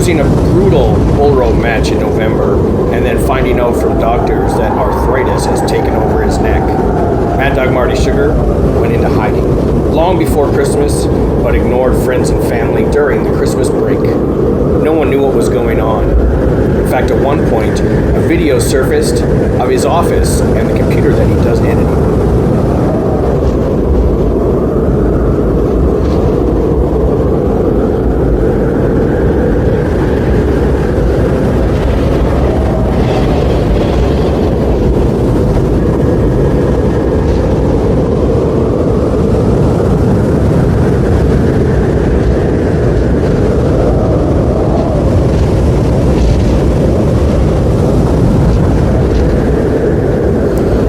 losing a brutal bull rope match in November, and then finding out from doctors that arthritis has taken over his neck. Mad Dog Marty Sugar went into hiding long before Christmas, but ignored friends and family during the Christmas break. No one knew what was going on. In fact, at one point, a video surfaced of his office and the computer that he does editing.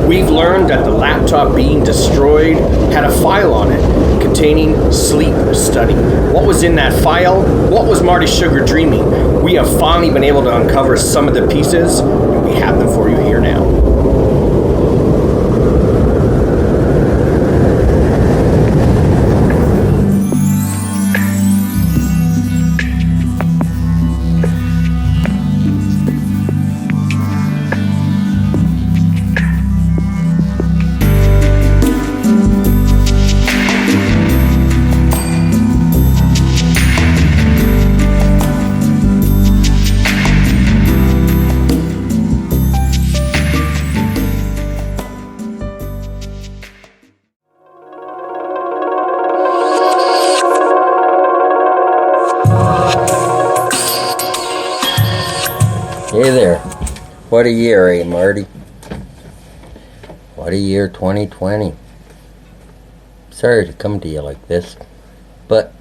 We've learned that the laptop being destroyed had a file on it containing sleep study. What was in that file? What was Marty Sugar dreaming? We have finally been able to uncover some of the pieces, and we have them for you here now. Hey there. What a year, eh, Marty? What a year 2020. Sorry to come to you like this, but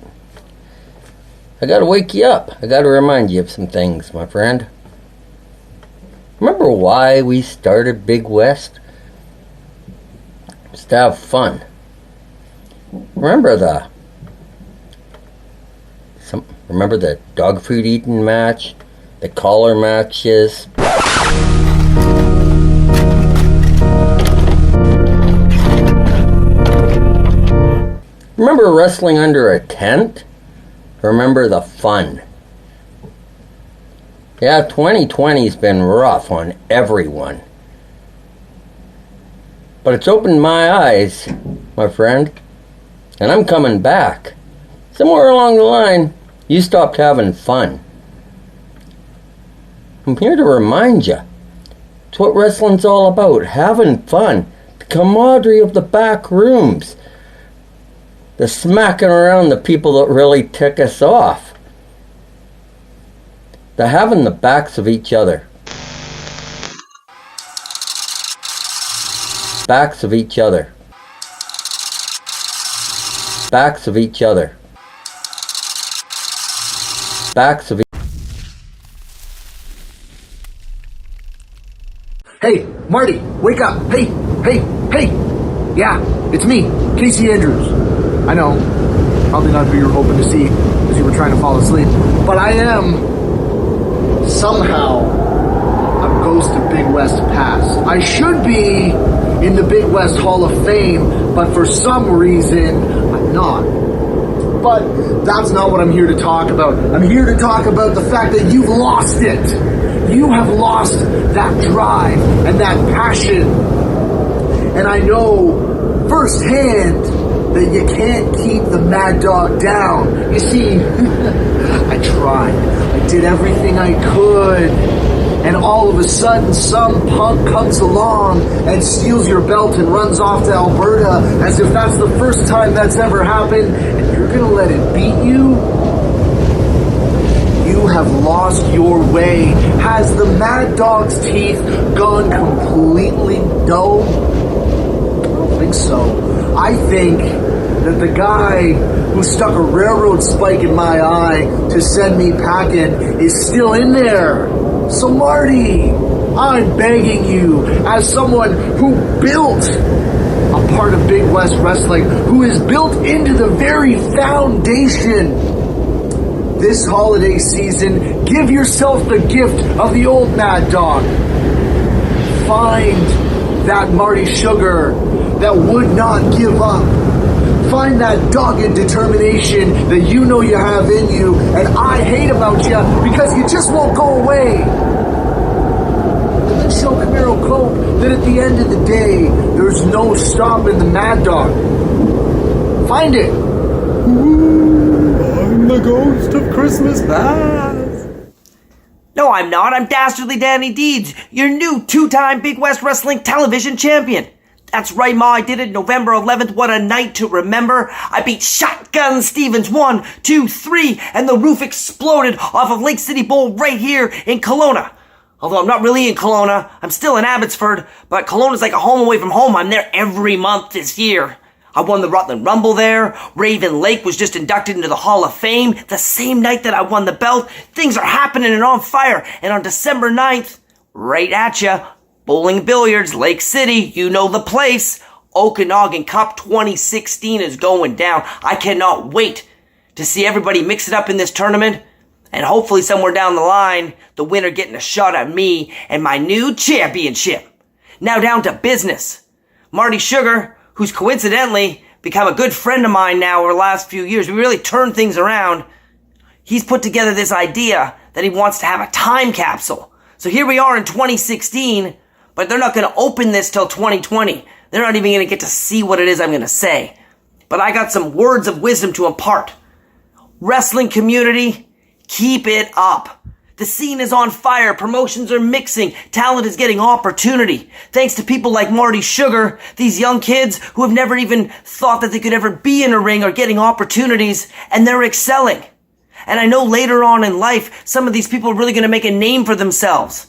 I gotta wake you up. I gotta remind you of some things, my friend. Remember why we started Big West? Just to have fun. Remember the dog food eating match? The collar matches. Remember wrestling under a tent? Remember the fun. Yeah, 2020's been rough on everyone. But it's opened my eyes, my friend. And I'm coming back. Somewhere along the line, you stopped having fun. I'm here to remind you. It's what wrestling's all about. Having fun. The camaraderie of the back rooms. The smacking around the people that really tick us off. The having the backs of each other. Backs of each other. Backs of each other. Backs of each other. Hey, Marty, wake up. Hey. Yeah, it's me, Casey Andrews. I know, probably not who you were hoping to see as you were trying to fall asleep. But I am, somehow, a ghost of Big West past. I should be in the Big West Hall of Fame, but for some reason, I'm not. But that's not what I'm here to talk about. I'm here to talk about the fact that you've lost it. You have lost that drive and that passion. And I know firsthand that you can't keep the Mad Dog down. You see, I tried. I did everything I could. And all of a sudden, some punk comes along and steals your belt and runs off to Alberta as if that's the first time that's ever happened. And you're going to let it beat you? You have lost your way. Has the Mad Dog's teeth gone completely dull? I don't think so. I think that the guy who stuck a railroad spike in my eye to send me packing is still in there. So Marty, I'm begging you, as someone who built a part of Big West Wrestling, who is built into the very foundation, this holiday season, give yourself the gift of the old Mad Dog. Find that Marty Sugar that would not give up. Find that dogged determination that you know you have in you and I hate about you because you just won't go away. And then show Camaro Cope that at the end of the day, there's no stopping the Mad Dog. Find it. I'm the ghost of Christmas past. No, I'm not. I'm Dastardly Danny Deeds, your new two-time Big West Wrestling television champion. That's right, Ma. I did it November 11th. What a night to remember. I beat Shotgun Stevens 1, 2, 3, and the roof exploded off of Lake City Bowl right here in Kelowna. Although I'm not really in Kelowna. I'm still in Abbotsford, but Kelowna's like a home away from home. I'm there every month this year. I won the Rutland Rumble there. Raven Lake was just inducted into the Hall of Fame the same night that I won the belt. Things are happening and on fire. And on December 9th, right at ya, Bowling Billiards, Lake City, you know the place. Okanagan Cup 2016 is going down. I cannot wait to see everybody mix it up in this tournament. And hopefully somewhere down the line, the winner getting a shot at me and my new championship. Now down to business. Marty Sugar, who's coincidentally become a good friend of mine now over the last few years. We really turned things around. He's put together this idea that he wants to have a time capsule. So here we are in 2016, but they're not going to open this till 2020. They're not even going to get to see what it is I'm going to say. But I got some words of wisdom to impart. Wrestling community, keep it up. The scene is on fire. Promotions are mixing. Talent is getting opportunity. Thanks to people like Marty Sugar, these young kids who have never even thought that they could ever be in a ring are getting opportunities, and they're excelling. And I know later on in life, some of these people are really going to make a name for themselves.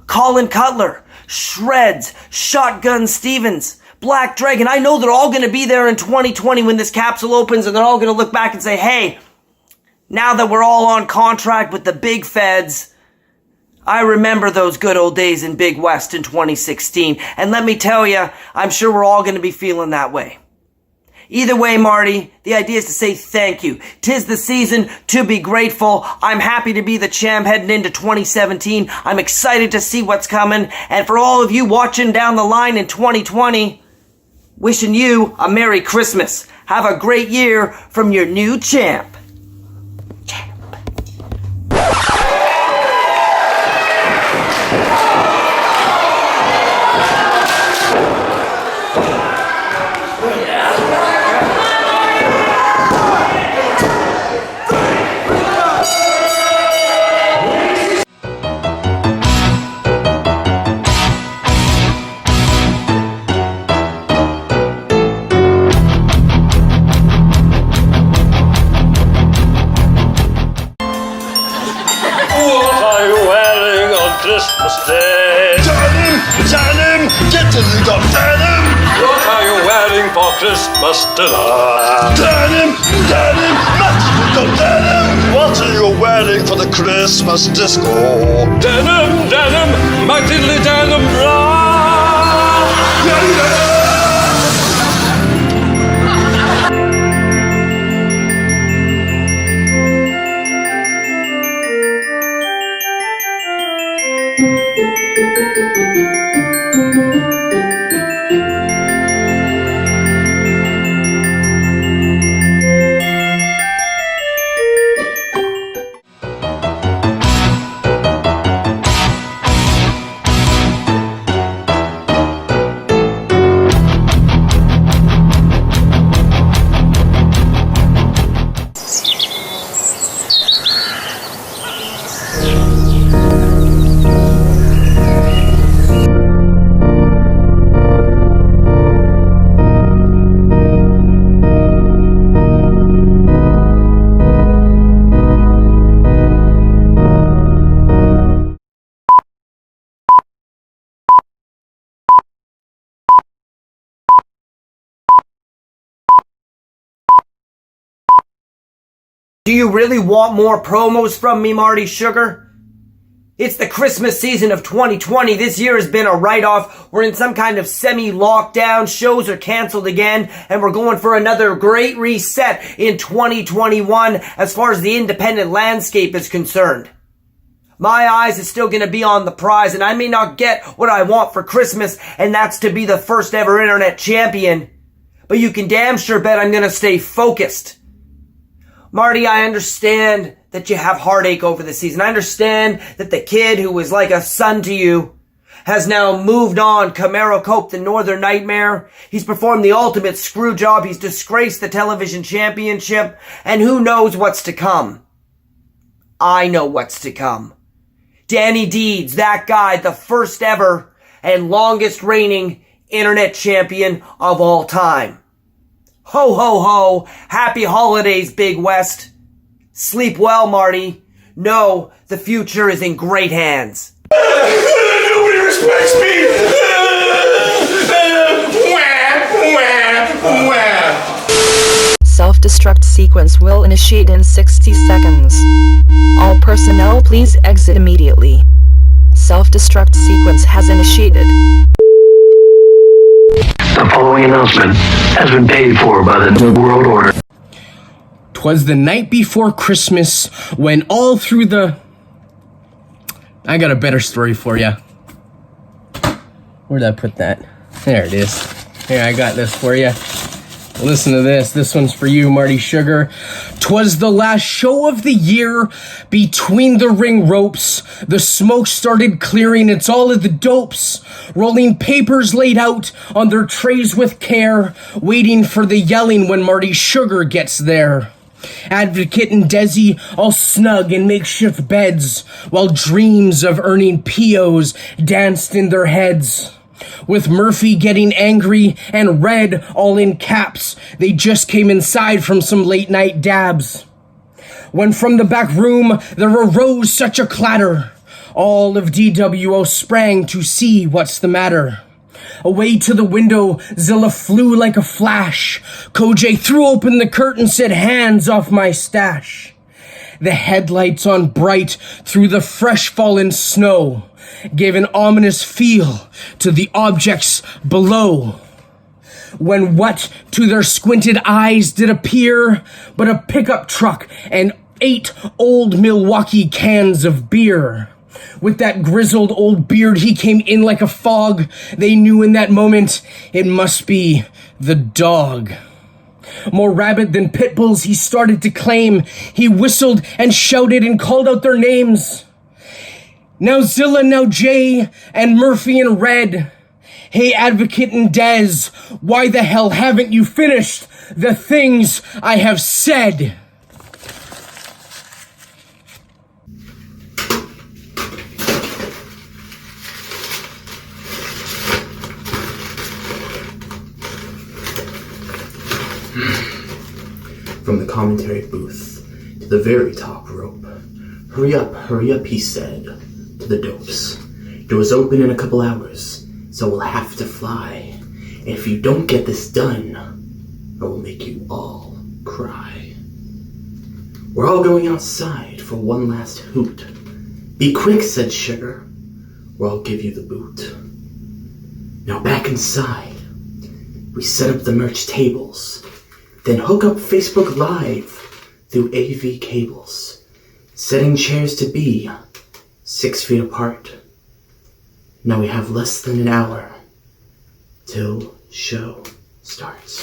Colin Cutler, Shreds, Shotgun Stevens, Black Dragon. I know they're all going to be there in 2020 when this capsule opens, and they're all going to look back and say, hey, now that we're all on contract with the big feds, I remember those good old days in Big West in 2016. And let me tell you, I'm sure we're all going to be feeling that way. Either way, Marty, the idea is to say thank you. 'Tis the season to be grateful. I'm happy to be the champ heading into 2017. I'm excited to see what's coming. And for all of you watching down the line in 2020, wishing you a Merry Christmas. Have a great year from your new champ. Christmas Day. Denim, denim, get to the got denim. What are you wearing for Christmas dinner? Denim, denim, matching got denim. What are you wearing for the Christmas disco? Denim, denim, my diddly denim bra. Yeah, yeah. Do you really want more promos from me, Marty Sugar? It's the Christmas season of 2020. This year has been a write-off. We're in some kind of semi-lockdown. Shows are canceled again. And we're going for another great reset in 2021 as far as the independent landscape is concerned. My eyes is still going to be on the prize, and I may not get what I want for Christmas, and that's to be the first ever internet champion. but you can damn sure bet I'm gonna stay focused. Marty, I understand that you have heartache over the season. I understand that the kid who was like a son to you has now moved on. Camaro Cope, the Northern Nightmare. He's performed the ultimate screw job. He's disgraced the television championship. And who knows what's to come? I know what's to come. Danny Deeds, that guy, the first ever and longest reigning internet champion of all time. Ho, ho, ho. Happy holidays, Big West. Sleep well, Marty. Know the future is in great hands. Nobody respects me! Self-destruct sequence will initiate in 60 seconds. All personnel please exit immediately. Self-destruct sequence has initiated. The following announcement has been paid for by the New World Order. 'Twas the night before Christmas when all through the... I got a better story for you. Where'd I put that? There it is. Here, I got this for you. Listen to this. This one's for you, Marty Sugar. 'Twas the last show of the year. Between the ring ropes, the smoke started clearing. It's all of the dopes, rolling papers laid out on their trays with care, waiting for the yelling when Marty Sugar gets there. Advocate and Desi all snug in makeshift beds, while dreams of earning POs danced in their heads. With Murphy getting angry and red all in caps, they just came inside from some late night dabs. When from the back room there arose such a clatter, all of DWO sprang to see what's the matter. Away to the window, Zilla flew like a flash. Kojay threw open the curtain, said, "Hands off my stash." The headlights on bright through the fresh fallen snow gave an ominous feel to the objects below. When what to their squinted eyes did appear but a pickup truck and 8 old Milwaukee cans of beer. With that grizzled old beard, he came in like a fog. They knew in that moment it must be the dog. More rabid than pit bulls, he started to claim. He whistled and shouted and called out their names. Now Zilla, now Jay, and Murphy and Red. Hey, Advocate and Dez, why the hell haven't you finished the things I have said? From the commentary booth to the very top rope. Hurry up, he said to the dopes. Doors open in a couple hours, so we'll have to fly. And if you don't get this done, I will make you all cry. We're all going outside for one last hoot. Be quick, said Sugar, or I'll give you the boot. Now back inside, we set up the merch tables, then hook up Facebook Live through AV cables, setting chairs to be 6 feet apart. Now we have less than an hour till show starts.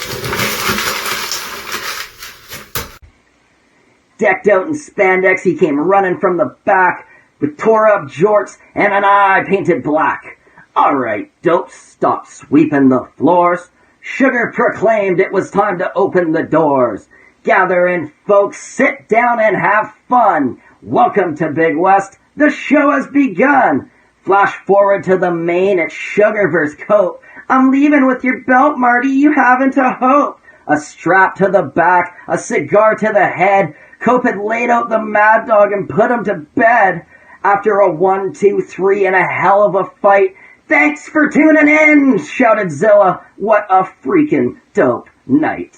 Decked out in spandex, he came running from the back with tore-up jorts and an eye painted black. All right, dopes, stop sweeping the floors. Sugar proclaimed it was time to open the doors. Gather in, folks, sit down and have fun. Welcome to Big West. The show has begun. Flash forward to the main, it's Sugar vs. Cope. I'm leaving with your belt, Marty, you haven't a hope. A strap to the back, a cigar to the head. Cope had laid out the Mad Dog and put him to bed. After a 1, 2, 3 and a hell of a fight. Thanks for tuning in, shouted Zilla. What a freaking dope night.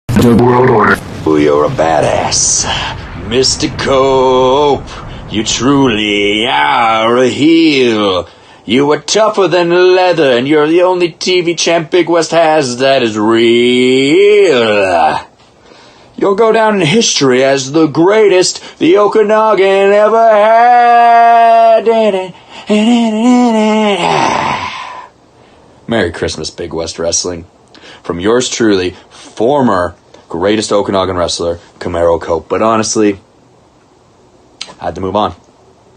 The World Order. Oh, you're a badass. Mr. Cope, you truly are a heel. You are tougher than leather, and you're the only TV champ Big West has that is real. You'll go down in history as the greatest the Okanagan ever had. Merry Christmas, Big West Wrestling. From yours truly, former greatest Okanagan wrestler, Camaro Cope. But honestly, I had to move on.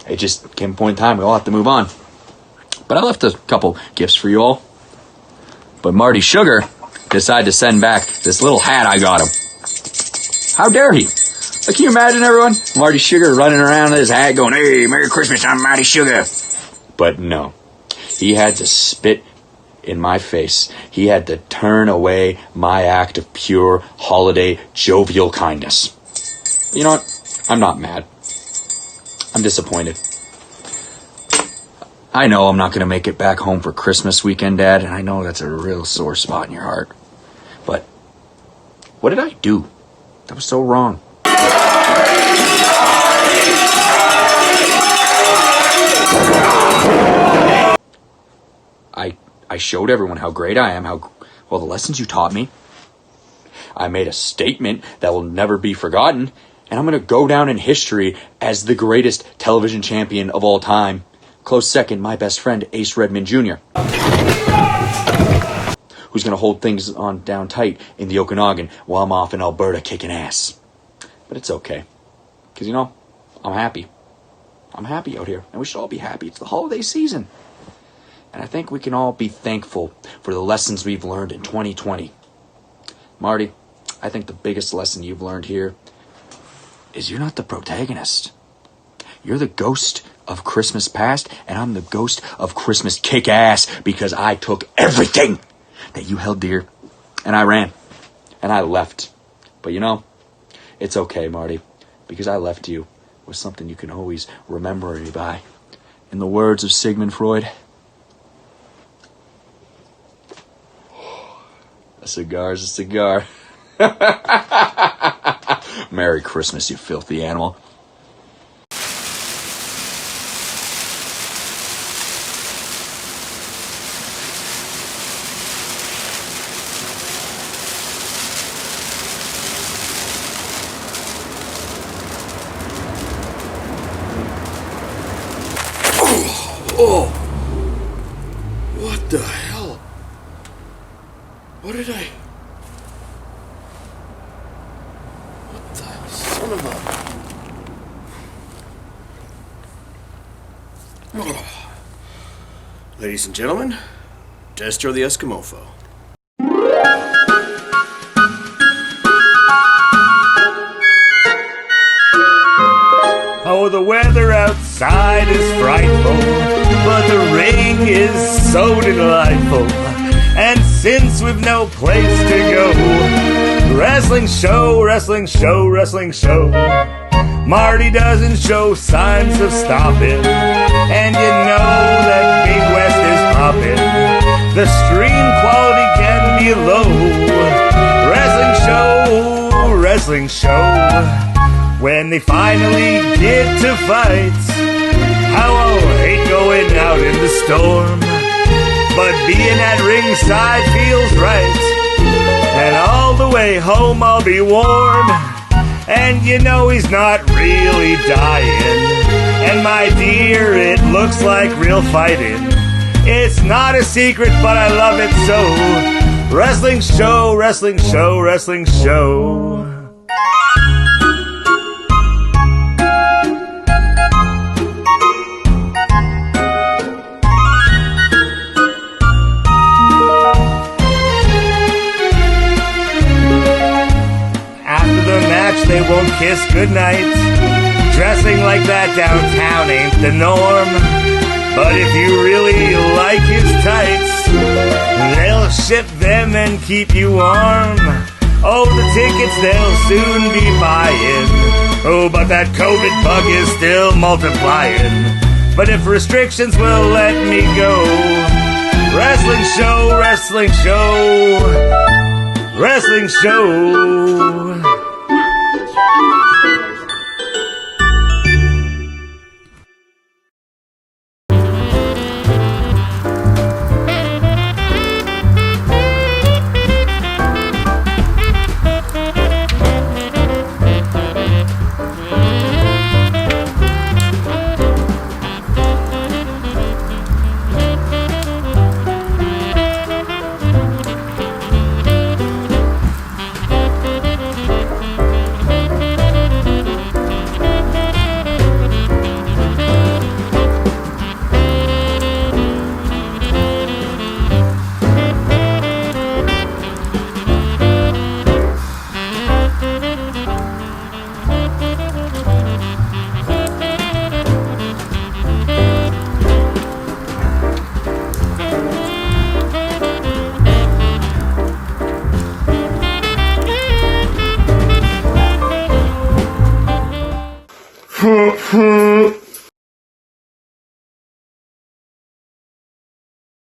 It just came a point in time, we all have to move on. But I left a couple gifts for you all. But Marty Sugar decided to send back this little hat I got him. How dare he? Like, can you imagine, everyone? Marty Sugar running around in his hat going, "Hey, Merry Christmas, I'm Marty Sugar." But no. He had to spit in my face. He had to turn away my act of pure holiday jovial kindness. You know what? I'm not mad. I'm disappointed. I know I'm not going to make it back home for Christmas weekend, Dad, and I know that's a real sore spot in your heart. But what did I do that was so wrong? I showed everyone how great I am, the lessons you taught me. I made a statement that will never be forgotten, and I'm going to go down in history as the greatest television champion of all time. Close second, my best friend, Ace Redmond Jr., who's going to hold things on down tight in the Okanagan while I'm off in Alberta kicking ass. But it's okay, because, you know, I'm happy. I'm happy out here, and we should all be happy. It's the holiday season. And I think we can all be thankful for the lessons we've learned in 2020. Marty, I think the biggest lesson you've learned here is you're not the protagonist. You're the ghost of Christmas past, and I'm the ghost of Christmas kick-ass, because I took everything that you held dear, and I ran, and I left. But you know, it's okay, Marty, because I left you with something you can always remember me by. In the words of Sigmund Freud, a cigar's a cigar. Merry Christmas, you filthy animal. Oh! What the hell? What did I... What the son of a... Oh. Ladies and gentlemen, Destro the Eskimofo. Oh, the weather outside is frightful, but the ring is so delightful. And since we've no place to go, wrestling show, wrestling show, wrestling show. Marty doesn't show signs of stopping, and you know that Big West is popping. The stream quality can be low. Wrestling show, wrestling show. When they finally get to fights, how I'll hate going out in the storm. But being at ringside feels right, and all the way home I'll be warm. And you know he's not really dying, and my dear, it looks like real fighting. It's not a secret, but I love it so. Wrestling show, wrestling show, wrestling show. They won't kiss goodnight. Dressing like that downtown ain't the norm. But if you really like his tights, they'll ship them and keep you warm. Oh, the tickets they'll soon be buying. Oh, but that COVID bug is still multiplying. But if restrictions will let me go, wrestling show, wrestling show, wrestling show. Hoo hoo.